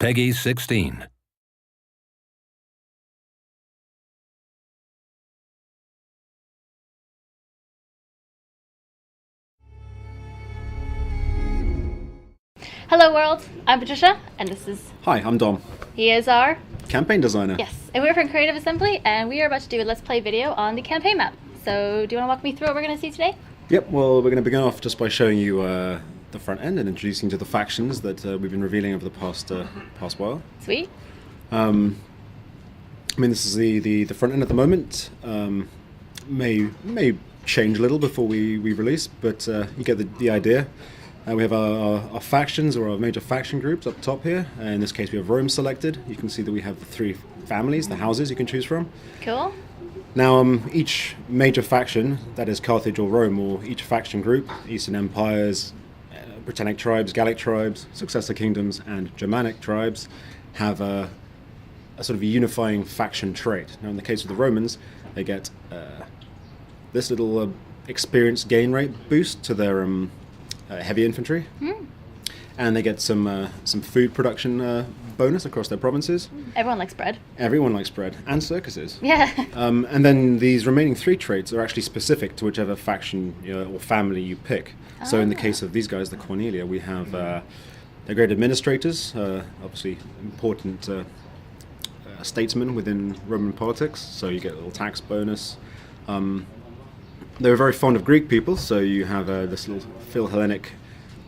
Peggy 16. Hello world, I'm Patricia, and this is... Hi, I'm Dom, He is our... campaign designer. Yes, and we're from Creative Assembly, and we are about to do a Let's Play video on the campaign map. So, do you want to walk me through what we're going to see today? Yep, well, we're going to begin off just by showing you the front end and introducing you to the factions that we've been revealing over the past while. Sweet. I mean, this is the front end at the moment. May change a little before we release, but you get the idea. We have our factions, or our major faction groups up top here. In this case, we have Rome selected. You can see that we have the three families, the houses you can choose from. Cool. Now, each major faction, that is Carthage or Rome, or each faction group, Eastern Empires, Britannic tribes, Gallic tribes, successor kingdoms, and Germanic tribes, have a sort of a unifying faction trait. Now, in the case of the Romans, they get this little experience gain rate boost to their heavy infantry, and they get some food production bonus across their provinces. Everyone likes bread. Everyone likes bread, and circuses. Yeah. And then these remaining three traits are actually specific to whichever faction or family you pick. So in the case of these guys, the Cornelia, we have they're great administrators, obviously important statesmen within Roman politics, so you get a little tax bonus. They're very fond of Greek people, so you have this little Phil-Hellenic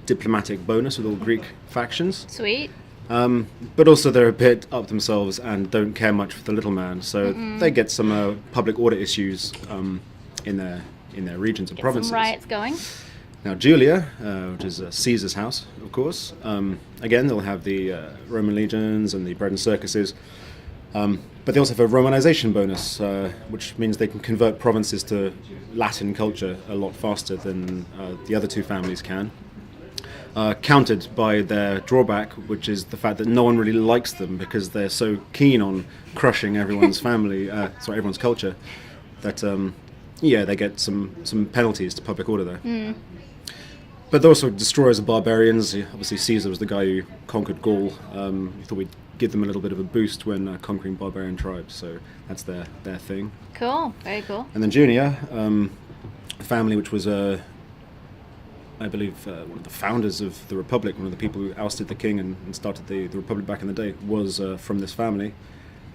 diplomatic bonus with all Greek factions. Sweet. But also they're a bit up themselves and don't care much for the little man, so they get some public order issues in their regions and provinces. Some riots going. Now Julia, which is Caesar's house, of course, again they'll have the Roman legions and the bread and circuses, but they also have a Romanization bonus, which means they can convert provinces to Latin culture a lot faster than the other two families can. Countered by their drawback, which is the fact that no one really likes them because they're so keen on crushing everyone's everyone's culture, that they get some penalties to public order there. But they're also destroyers of barbarians. Obviously, Caesar was the guy who conquered Gaul. He thought we'd give them a little bit of a boost when conquering barbarian tribes, so that's their thing. Cool, very cool. And then Junia, a family which was I believe one of the founders of the Republic, one of the people who ousted the king and started the Republic back in the day, was from this family.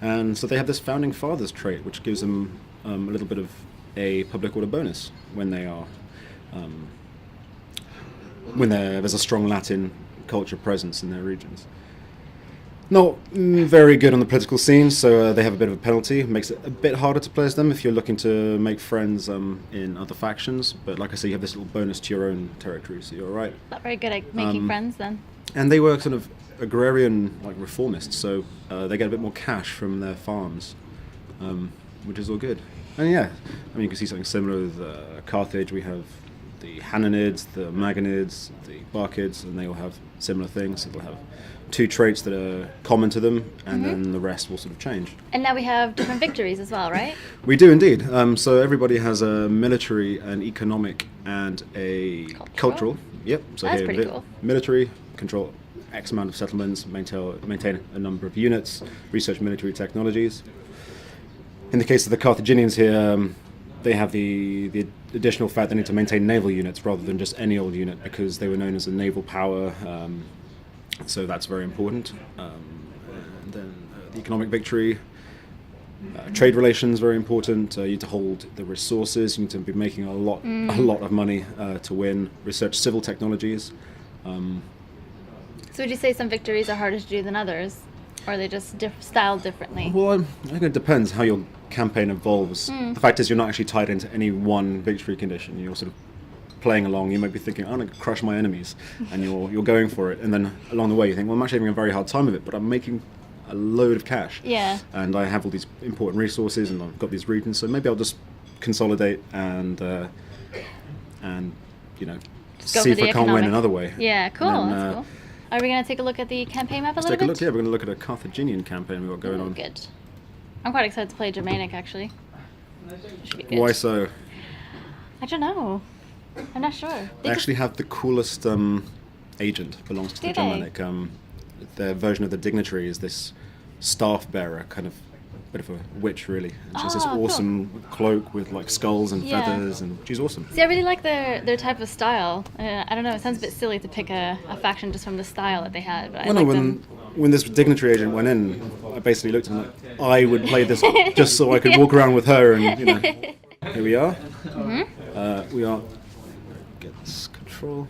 And so they have this founding fathers trait, which gives them a little bit of a public order bonus when they are there's a strong Latin culture presence in their regions. Not very good on the political scene, so they have a bit of a penalty. It makes it a bit harder to play as them if you're looking to make friends in other factions. But like I say, you have this little bonus to your own territory, so you're all right. Not very good at making friends then. And they were sort of agrarian, like reformists, so they get a bit more cash from their farms, which is all good. And yeah, I mean, you can see something similar with Carthage. We have the Hananids, the Maganids, the Barkids, and they all have similar things. So they'll have two traits that are common to them, and then the rest will sort of change. And now we have different victories as well, right? We do indeed. So everybody has a military, an economic, and a cultural. Yep. So That's here, pretty cool. Military, control X amount of settlements, maintain a number of units, research military technologies. In the case of the Carthaginians here, they have the additional fact they need to maintain naval units rather than just any old unit, because they were known as a naval power. So that's very important. And then the economic victory, trade relations, very important. You need to hold the resources. You need to be making a lot of money to win. Research civil technologies. So would you say some victories are harder to do than others? Or are they just styled differently? Well, I think it depends how your campaign evolves. The fact is, you're not actually tied into any one victory condition. You're sort of playing along. You might be thinking, I'm going to crush my enemies, and you're going for it. And then along the way, you think, well, I'm actually having a very hard time of it, but I'm making a load of cash. Yeah. And I have all these important resources, and I've got these regions, so maybe I'll just consolidate and see if I can't win another way. Yeah, cool. Then, that's cool. Are we going to take a look at the campaign map a little Let's take bit? a look. Yeah, we're going to look at a Carthaginian campaign we've got going on. Good. I'm quite excited to play Germanic, actually. Should be good. Why so? I don't know. I'm not sure. They actually have the coolest agent belongs to Do the they? Germanic. their version of the dignitary is this staff bearer, kind of bit of a witch, really. And she has this Cool. awesome cloak with like skulls and Yeah. feathers, and she's awesome. See, I really like their type of style. I don't know, it sounds a bit silly to pick a faction just from the style that they had, but I Well, no, like when them. when this dignitary agent went in, I basically looked at him like, I would play this just so I could walk around with her, and here we are. We are get this control.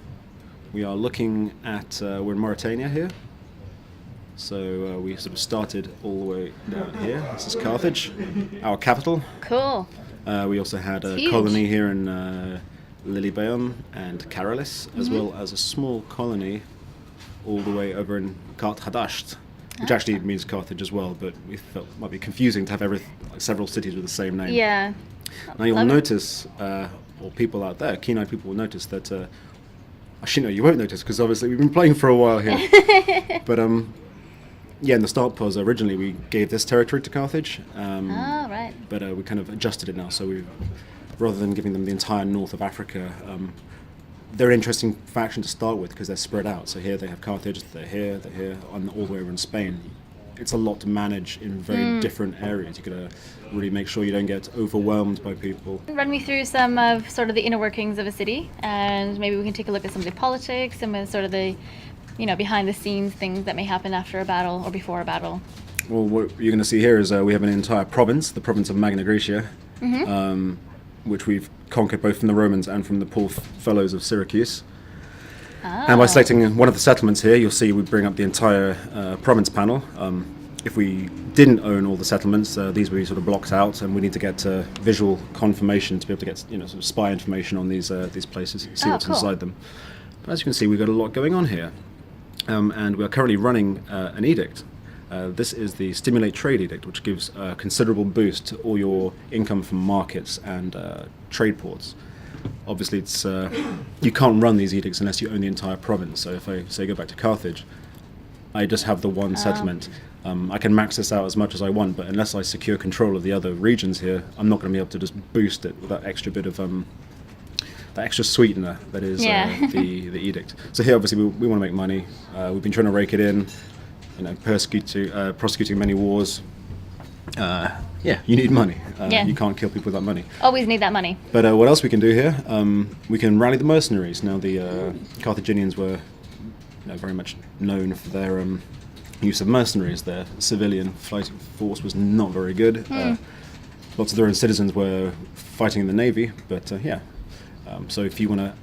We are looking at we're in Mauritania here. So we sort of started all the way down here. This is Carthage, our capital. Cool. We also had a huge. colony here in Lilybaeum and Caralis, as well as a small colony all the way over in Kart Hadasht, which actually means Carthage as well, but we felt it might be confusing to have several cities with the same name. Yeah. Now you'll Love it. notice, or people out there, keen-eyed people will notice that, actually no, you won't notice, because obviously we've been playing for a while here. But yeah, in the start pause, originally we gave this territory to Carthage, Oh, right. but we kind of adjusted it now. So rather than giving them the entire north of Africa, they're an interesting faction to start with because they're spread out. So here they have Carthage, they're here, and all the way over in Spain. It's a lot to manage in very different areas. You've got to really make sure you don't get overwhelmed by people. Run me through some of sort of the inner workings of a city, and maybe we can take a look at some of the politics, some of sort of the, behind the scenes things that may happen after a battle or before a battle. Well, what you're going to see here is we have an entire province, the province of Magna Graecia, which we've conquered both from the Romans and from the poor fellows of Syracuse. And by selecting one of the settlements here, you'll see we bring up the entire province panel. If we didn't own all the settlements, these would be sort of blocked out, and we need to get visual confirmation to be able to get sort of spy information on these places, see what's cool. inside them. But as you can see, we've got a lot going on here, and we are currently running an edict. This is the Stimulate Trade Edict, which gives a considerable boost to all your income from markets and trade ports. Obviously, it's you can't run these edicts unless you own the entire province. So if I say go back to Carthage, I just have the one settlement. I can max this out as much as I want, but unless I secure control of the other regions here, I'm not going to be able to just boost it with that extra bit of that extra sweetener that is the edict. So here, obviously, we want to make money. We've been trying to rake it in, prosecuting many wars. Yeah, you need money. You can't kill people without money. Always need that money. But what else we can do here? We can rally the mercenaries. Now, the Carthaginians were very much known for their use of mercenaries. Their civilian fighting force was not very good. Lots of their own citizens were fighting in the navy, but so if you want to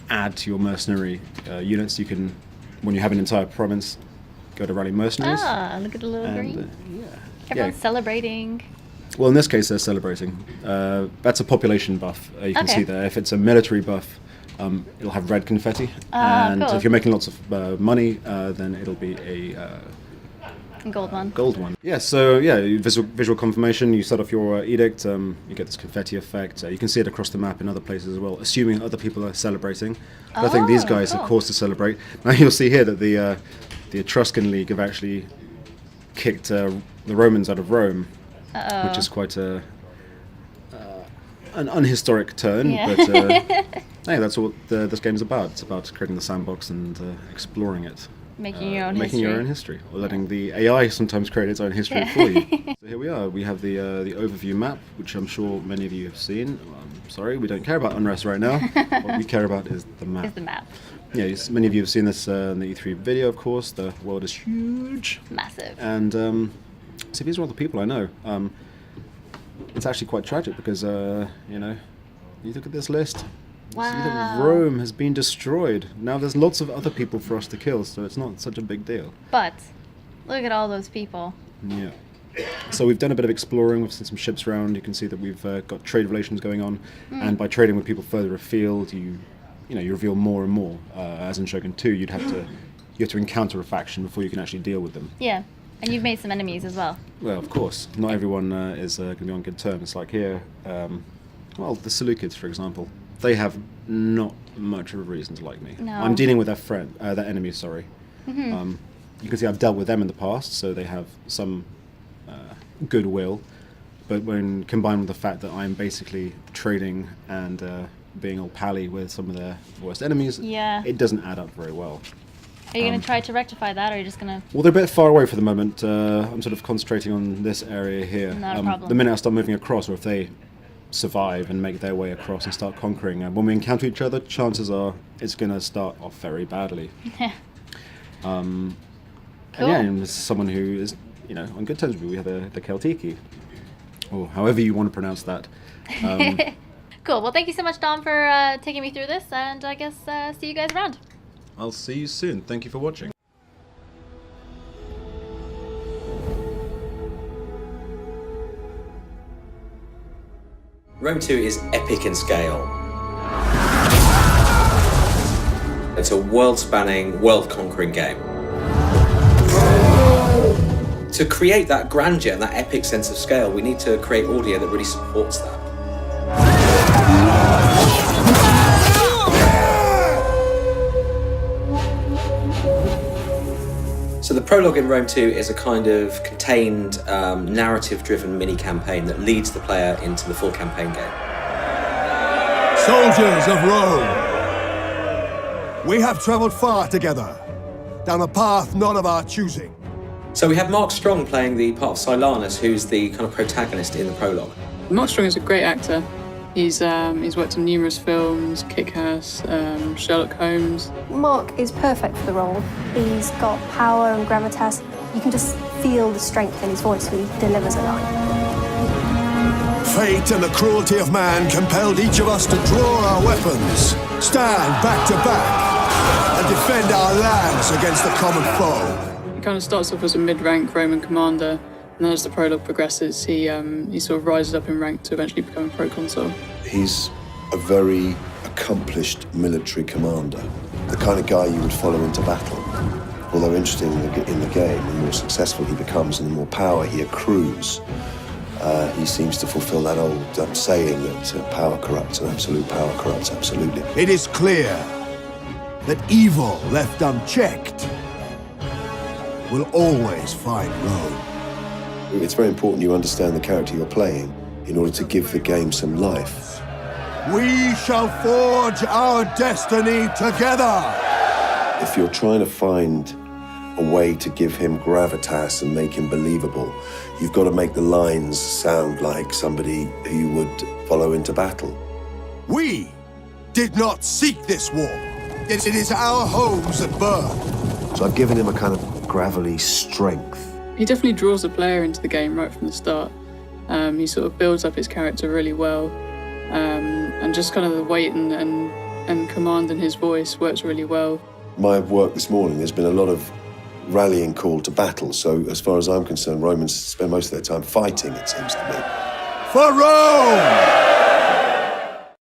add to your mercenary units, you can, when you have an entire province, go to rally mercenaries. Look at the little green. Everyone's Yeah. celebrating. Well, in this case, they're celebrating. That's a population buff. You can Okay. see there. If it's a military buff, it'll have red confetti. And cool. if you're making lots of money, then it'll be a Gold one. gold one. Yeah, so visual confirmation. You set off your edict. You get this confetti effect. You can see it across the map in other places as well, assuming other people are celebrating. But I think these guys cool. are caused to celebrate. Now you'll see here that the Etruscan League have actually kicked the Romans out of Rome, which is quite an unhistoric turn. Yeah. But hey, that's what this game's about. It's about creating the sandbox and exploring it. Making your own Making history. your own history, or letting the AI sometimes create its own history for you. So here we are. We have the overview map, which I'm sure many of you have seen. I'm sorry, we don't care about unrest right now. What we care about is the map. Is the map. Yeah, many of you have seen this in the E3 video, of course. The world is huge. Massive. And see, these are all the people I know. It's actually quite tragic because, you look at this list. You see that Wow. Rome has been destroyed. Now there's lots of other people for us to kill, so it's not such a big deal. But look at all those people. Yeah. So we've done a bit of exploring. We've seen some ships around. You can see that we've got trade relations going on, and by trading with people further afield, you reveal more and more. As in Shogun 2, you have to encounter a faction before you can actually deal with them. Yeah. And you've made some enemies as well. Well, of course, not everyone is going to be on good terms. Like here, the Seleucids, for example, they have not much of a reason to like me. No. I'm dealing with their enemy. Sorry. You can see I've dealt with them in the past, so they have some goodwill. But when combined with the fact that I'm basically trading and being all pally with some of their worst enemies, Yeah. it doesn't add up very well. Are you going to try to rectify that, or are you just going to... Well, they're a bit far away for the moment. I'm sort of concentrating on this area here. Not a problem. The minute I start moving across, or if they survive and make their way across and start conquering, when we encounter each other, chances are it's going to start off very badly. Cool. And as someone who is, on good terms with me, we have the Celtiki, or however you want to pronounce that. Cool. Well, thank you so much, Dom, for taking me through this, and I guess see you guys around. I'll see you soon. Thank you for watching. Rome 2 is epic in scale. It's a world-spanning, world-conquering game. To create that grandeur and that epic sense of scale, we need to create audio that really supports that. So the prologue in Rome 2 is a kind of contained, narrative-driven mini-campaign that leads the player into the full campaign game. Soldiers of Rome, we have travelled far together, down a path not of our choosing. So we have Mark Strong playing the part of Silanus, who's the kind of protagonist in the prologue. Mark Strong is a great actor. He's worked in numerous films, Kick-Ass, Sherlock Holmes. Mark is perfect for the role. He's got power and gravitas. You can just feel the strength in his voice when he delivers a line. Fate and the cruelty of man compelled each of us to draw our weapons, stand back to back, and defend our lands against the common foe. He kind of starts off as a mid-rank Roman commander, and then as the prologue progresses, he sort of rises up in rank to eventually become a proconsul. He's a very accomplished military commander, the kind of guy you would follow into battle. Although interesting in the game, the more successful he becomes and the more power he accrues, he seems to fulfill that old saying that power corrupts and absolute power corrupts absolutely. It is clear that evil left unchecked will always find Rome. It's very important you understand the character you're playing in order to give the game some life. We shall forge our destiny together! If you're trying to find a way to give him gravitas and make him believable, you've got to make the lines sound like somebody who you would follow into battle. We did not seek this war. It is our homes that burn. So I've given him a kind of gravelly strength. He definitely draws the player into the game right from the start. He sort of builds up his character really well, and just kind of the weight and command in his voice works really well. My work this morning, there's been a lot of rallying call to battle, so as far as I'm concerned, Romans spend most of their time fighting, it seems to me. For Rome!